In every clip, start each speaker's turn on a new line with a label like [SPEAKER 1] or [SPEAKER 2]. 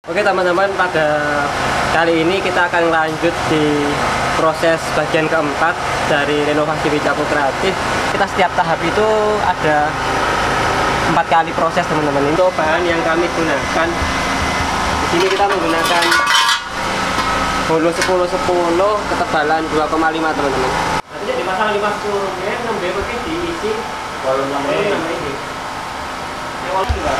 [SPEAKER 1] Oke teman-teman, pada kali ini kita akan lanjut di proses bagian keempat dari renovasi Wicapukreatif. Kita setiap tahap itu ada 4 kali proses teman-teman. Untuk bahan yang kami gunakan, di sini kita menggunakan HOLO 10-10 ketebalan 2,5 teman-teman. Nanti di pasang 50 ya, 6B pakai diisi walau 6B ini. Yang walau juga.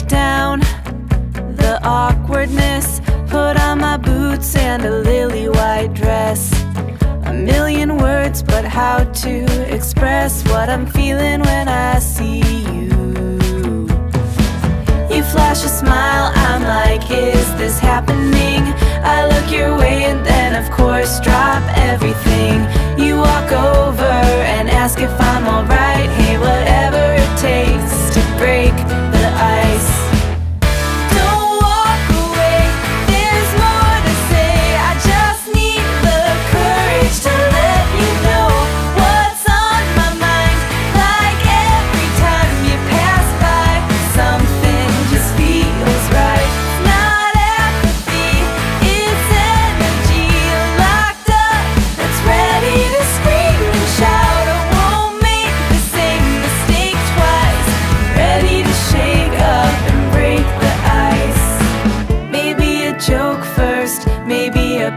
[SPEAKER 2] Down the awkwardness, put on my boots and a lily white dress. A million words, but how to express what I'm feeling when I see you. You flash a smile, I'm like, is this happening? I look your way and then of course drop everything. You walk over and ask if I'm alright. Hey, whatever it takes to break the ice.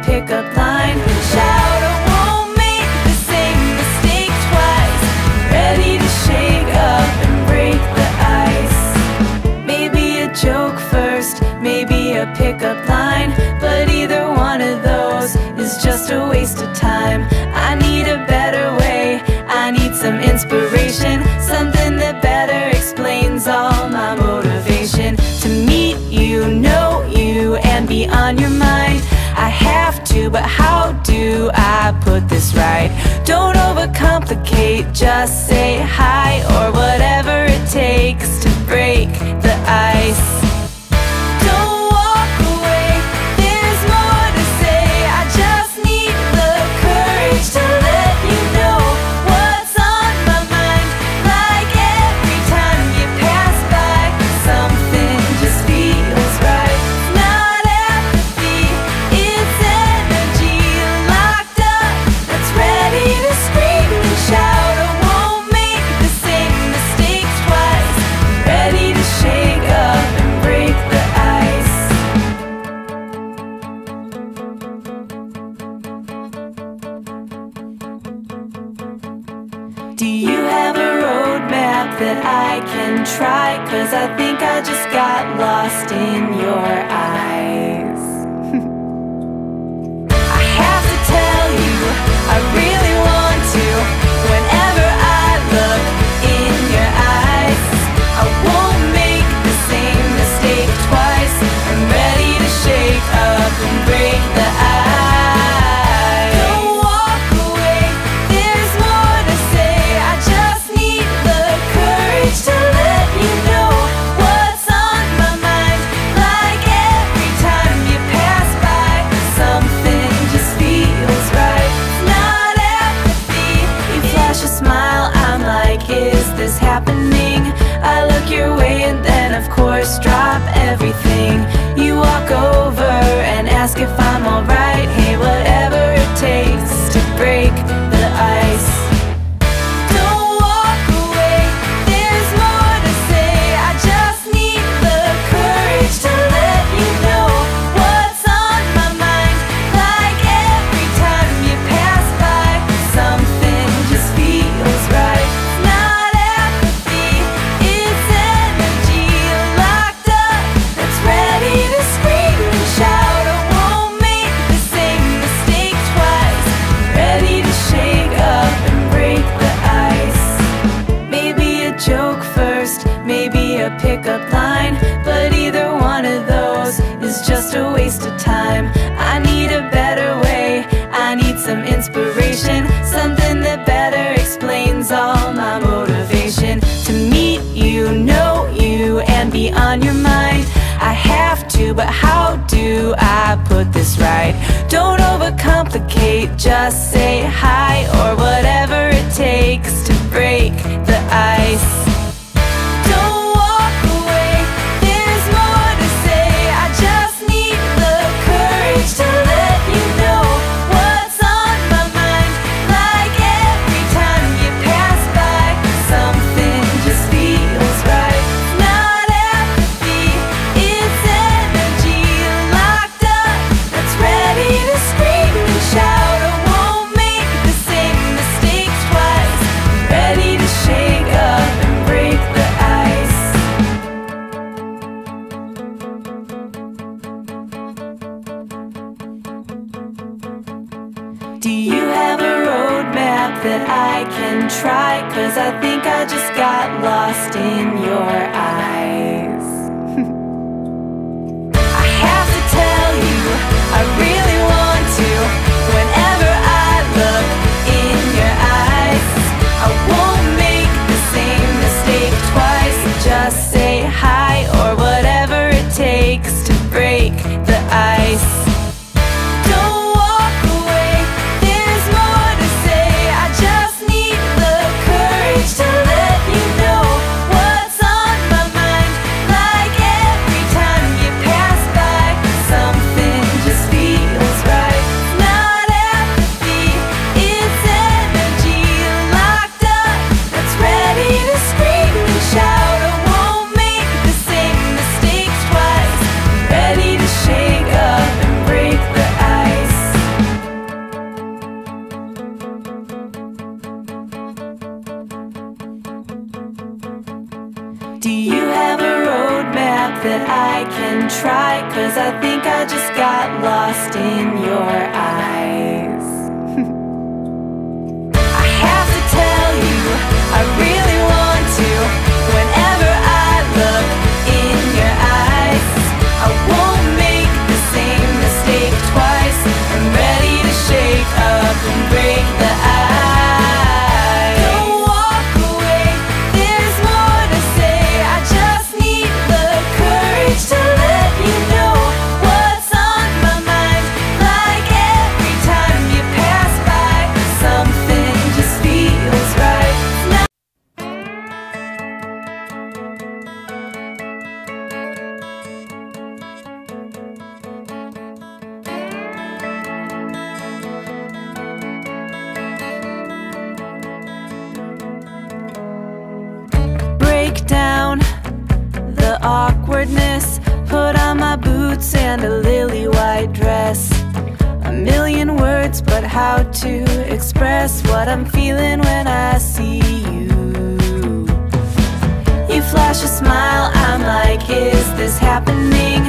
[SPEAKER 2] Pickup line, shout, I won't make the same mistake twice. Ready to shake up and break the ice. Maybe a joke first, maybe a pickup line, but either one of those is just a waste of time. I need a better way, I need some inspiration, something that better explains all my motivation. To meet you, know you, and be on your mind. I have to, but how do I put this right? Don't overcomplicate, just say hi or whatever it takes to break the ice. Don't walk away, there's more to say. I just need the courage to let you know what's on my mind. Like every time you pass by, something just feels right. Not apathy, it's energy locked up that's ready to scream and shout. I won't make the same mistake twice. Ready to shake up and break the ice. Do you have a roadmap that I can try? 'Cause I think I just got lost in your eyes. I have to tell you, I really want to. Whenever I look in your eyes, I won't make the same mistake twice. I'm ready to shake up and break the ice. Don't walk away, there's more to say. I just need the courage to let you know what's on my mind. Like every time you pass by, something just feels right. Not apathy, you flash a smile, I'm like, is this happening? I look your way and then of course drop everything. You walk over and ask if I'm alright. Hey, whatever it takes to break the ice. Don't walk away, there's more to say. I just need the courage to let you know what's on my mind. Like every time you pass by, something just feels right. Not apathy, it's energy locked up that's ready to scream and shout. I won't make the put this right. Don't overcomplicate, just say hi, or whatever it takes to break the ice. Don't walk away, there's more to say. I just need the courage to let you know what's on my mind. Like every time you pass by, something just feels right. Not apathy, it's energy locked up that's ready to scream and shout. I won't make the same mistake twice. I'm ready to shake up and break the ice. Do you have a roadmap that I can try? 'Cause I think I just got lost in your eyes. I have to tell you, I really want to. Whenever I look in your eyes, I won't make the same mistake twice. Just say hi, or whatever it takes to break the ice. Don't walk away, there's more to say. I just need the courage to let you know what's on my mind. Like every time you pass by, something just feels right. Not apathy, it's energy locked up that's ready to scream and shout. I won't make the same mistake twice. I'm ready to shake up and break the ice. Do you have a roadmap that I can try? 'Cause I think I just got lost in your eyes. I have to tell you, I really want to. Whenever I look in your eyes, I won't make the same mistake twice. I'm ready to shake up and break the ice. Don't walk away, there's more to say. I just need the courage to let you know what's on my mind. Like every time you pass by, something just feels right. Break down the awkwardness, put on my boots and a lily white dress. A million words, but how to express what I'm feeling when I see you. You flash a smile, I'm like, is this happening?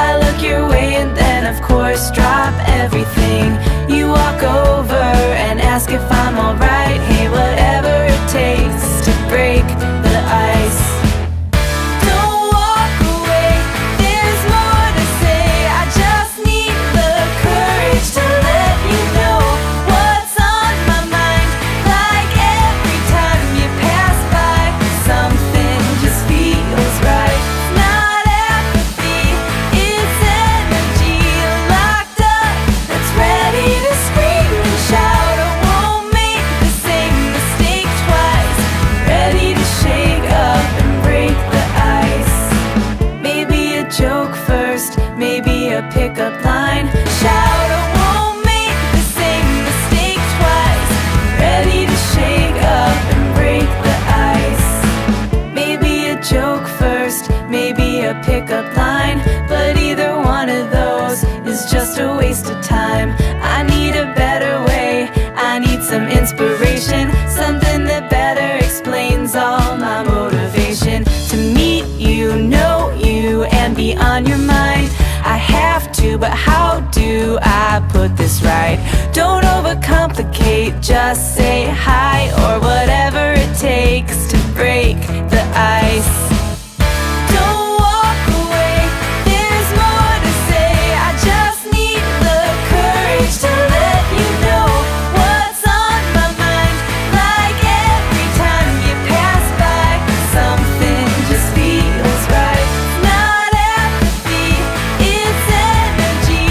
[SPEAKER 2] I look your way and then of course drop everything. You walk over and ask if I'm alright. Hey, whatever it takes to break the ice. Don't walk away, there's more to say. I just need the courage to let you know what's on my mind. Like every time you pass by, something just feels right. Not apathy, it's energy locked up that's ready to scream and shout. I won't make the same mistake twice. Ready to shake up and break the ice. Maybe a joke first, maybe a pickup line. Shout, I won't make the same mistake twice. Ready to shake up and break the ice. Maybe a joke first, maybe a pickup line. But either one of those is just a waste of time. I need a better way, I need some inspiration. Something that better explains all my motivation. To meet you, know you, and be on your mind. I have to, but how do I put this right? Don't overcomplicate, just say hi, or whatever it takes to break the ice. Don't walk away, there's more to say. I just need the courage to let you know what's on my mind. Like every time you pass by, something just feels right. Not apathy, it's energy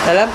[SPEAKER 1] Dalam.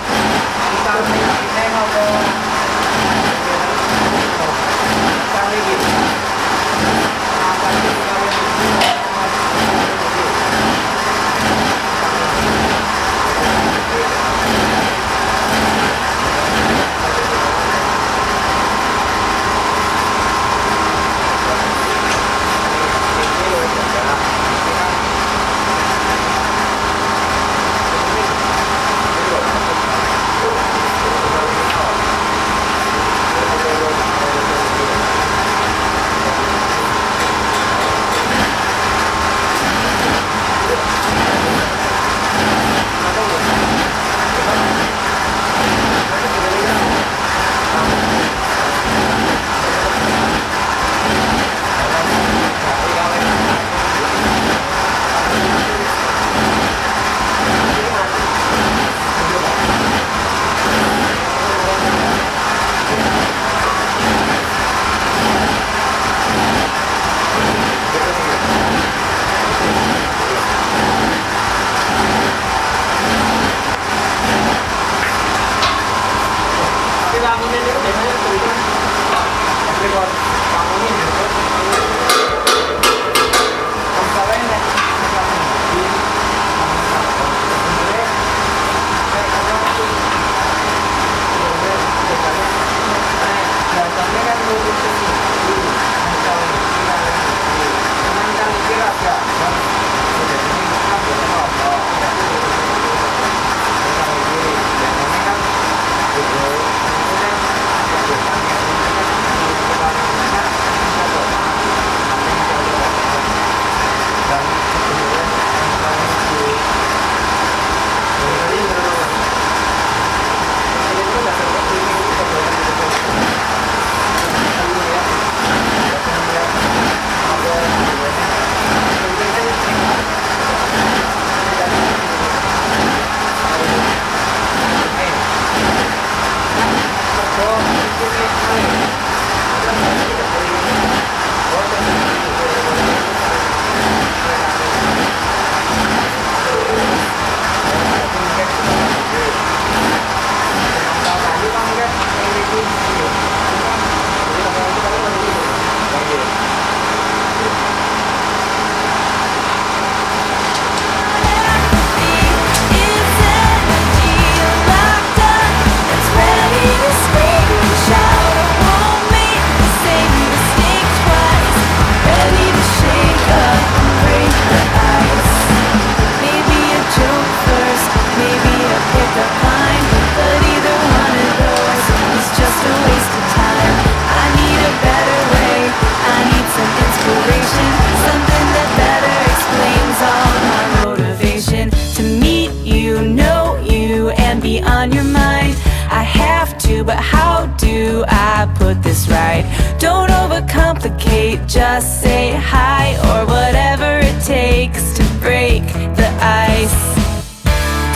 [SPEAKER 2] Just say hi or whatever it takes to break the ice.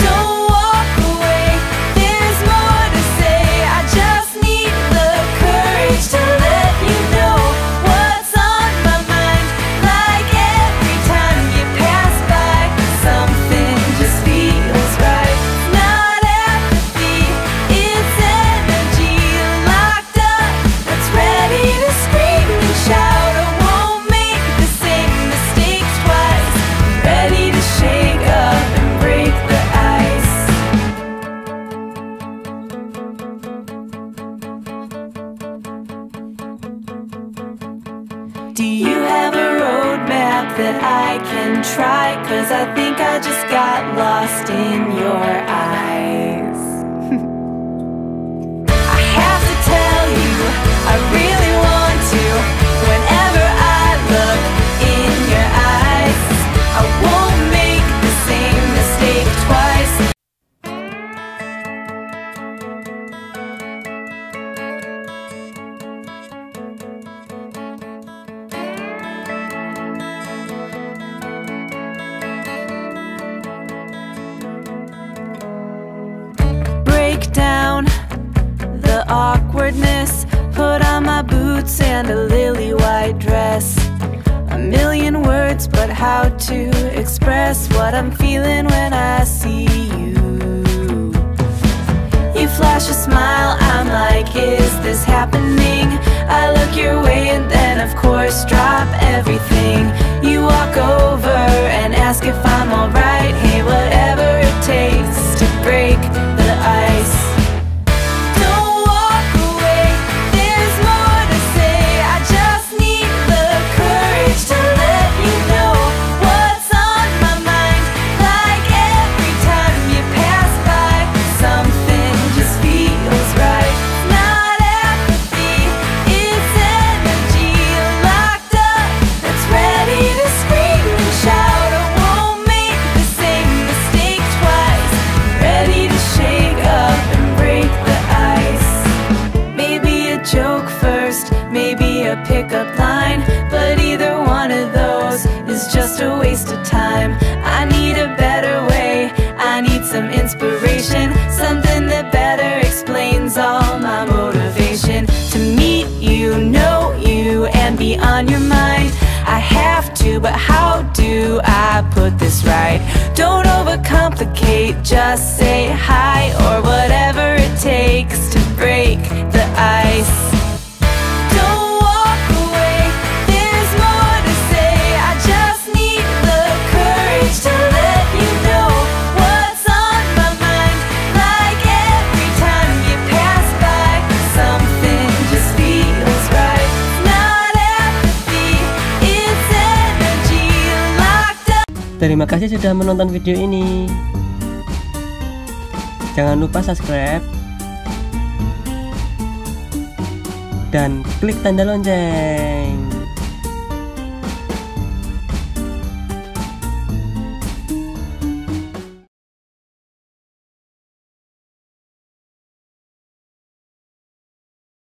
[SPEAKER 2] Don't walk away, there's more to say. I just need the courage to let you know what's on my mind. Like every time you pass by, something just feels right. Not apathy, it's energy locked up that's ready to scream and shout. That I can try, 'cause I think I just got lost in your eyes. I have to tell you, I really want to. Whenever I look in your eyes, I won't make the same mistake twice. Down the awkwardness, put on my boots and a lily white dress. A million words, but how to express what I'm feeling when I see you. You flash a smile, I'm like, is this happening? I look your way and then of course drop everything. You walk over and ask if I'm alright. Hey, whatever it takes to break the ice. Don't walk away, there's more to say. I just need the courage to let you know what's on my mind. Like every time you pass by, something just feels right. Not apathy, it's energy locked up that's ready to scream and shout. I won't make the same mistake twice. Ready to shake up and break the ice. Maybe a joke first, maybe a pickup line, but either one of those is just a waste of time. I need a better way, I need some inspiration, something that better explains all my motivation. To meet you, know you, and be on your mind. I have to, but how do I put this right? Don't overcomplicate, just say hi or whatever it takes to break the ice. Don't walk away, there's more to say. I just need the courage to let you know what's on my mind. Like every time you pass by, something just feels right. Not apathy, it's energy locked up.
[SPEAKER 1] Terima kasih sudah menonton video ini. Jangan lupa subscribe dan klik tanda lonceng.